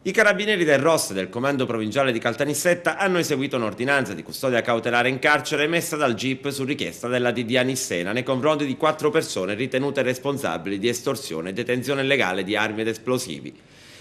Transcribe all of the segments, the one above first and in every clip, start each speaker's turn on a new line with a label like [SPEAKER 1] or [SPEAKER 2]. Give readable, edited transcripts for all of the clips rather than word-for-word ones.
[SPEAKER 1] I carabinieri del ROS del Comando Provinciale di Caltanissetta hanno eseguito un'ordinanza di custodia cautelare in carcere emessa dal GIP su richiesta della DDA Nissena nei confronti di 4 persone ritenute responsabili di estorsione e detenzione illegale di armi ed esplosivi.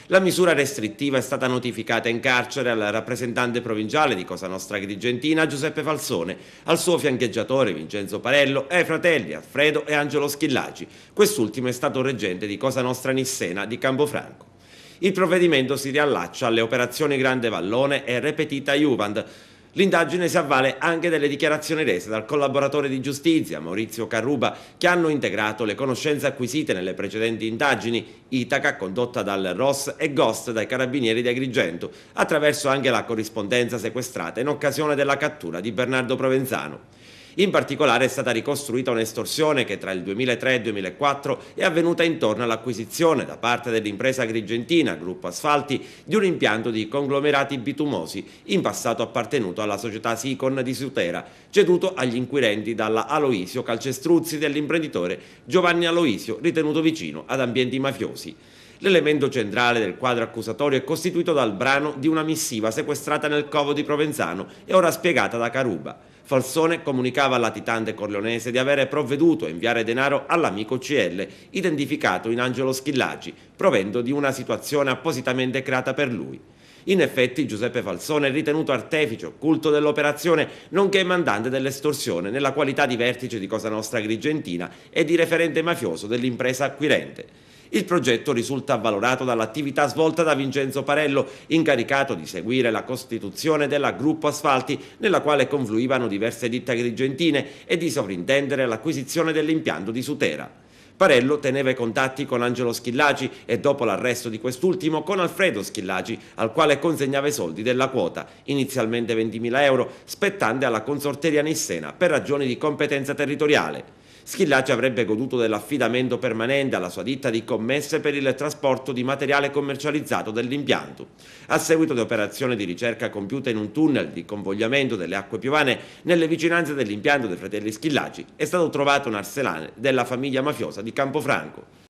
[SPEAKER 1] La misura restrittiva è stata notificata in carcere al rappresentante provinciale di Cosa Nostra Agrigentina Giuseppe Falsone, al suo fiancheggiatore Vincenzo Parello e ai fratelli Alfredo e Angelo Schillaci. Quest'ultimo è stato reggente di Cosa Nostra Nissena di Campofranco. Il provvedimento si riallaccia alle operazioni Grande Vallone e Repetita Juvant. L'indagine si avvale anche delle dichiarazioni rese dal collaboratore di giustizia Maurizio Carruba, che hanno integrato le conoscenze acquisite nelle precedenti indagini Itaca condotta dal ROS e Ghost dai carabinieri di Agrigento, attraverso anche la corrispondenza sequestrata in occasione della cattura di Bernardo Provenzano. In particolare è stata ricostruita un'estorsione che tra il 2003 e il 2004 è avvenuta intorno all'acquisizione da parte dell'impresa agrigentina Gruppo Asfalti di un impianto di conglomerati bitumosi, in passato appartenuto alla società Sicon di Sutera, ceduto agli inquirenti dalla Aloisio Calcestruzzi dell'imprenditore Giovanni Aloisio, ritenuto vicino ad ambienti mafiosi. L'elemento centrale del quadro accusatorio è costituito dal brano di una missiva sequestrata nel covo di Provenzano e ora spiegata da Carruba. Falsone comunicava al latitante corleonese di avere provveduto a inviare denaro all'amico CL, identificato in Angelo Schillaci, provento di una situazione appositamente creata per lui. In effetti Giuseppe Falsone è ritenuto artefice occulto dell'operazione, nonché mandante dell'estorsione nella qualità di vertice di Cosa Nostra Agrigentina e di referente mafioso dell'impresa acquirente. Il progetto risulta avvalorato dall'attività svolta da Vincenzo Parello, incaricato di seguire la costituzione della Gruppo Asfalti, nella quale confluivano diverse ditte agrigentine, e di sovrintendere l'acquisizione dell'impianto di Sutera. Parello teneva i contatti con Angelo Schillaci e dopo l'arresto di quest'ultimo con Alfredo Schillaci, al quale consegnava i soldi della quota, inizialmente 20.000 euro, spettante alla consorteria Nissena per ragioni di competenza territoriale. Schillaci avrebbe goduto dell'affidamento permanente alla sua ditta di commesse per il trasporto di materiale commercializzato dell'impianto. A seguito di operazioni di ricerca compiute in un tunnel di convogliamento delle acque piovane nelle vicinanze dell'impianto dei fratelli Schillaci, è stato trovato un arsenale della famiglia mafiosa di Campofranco.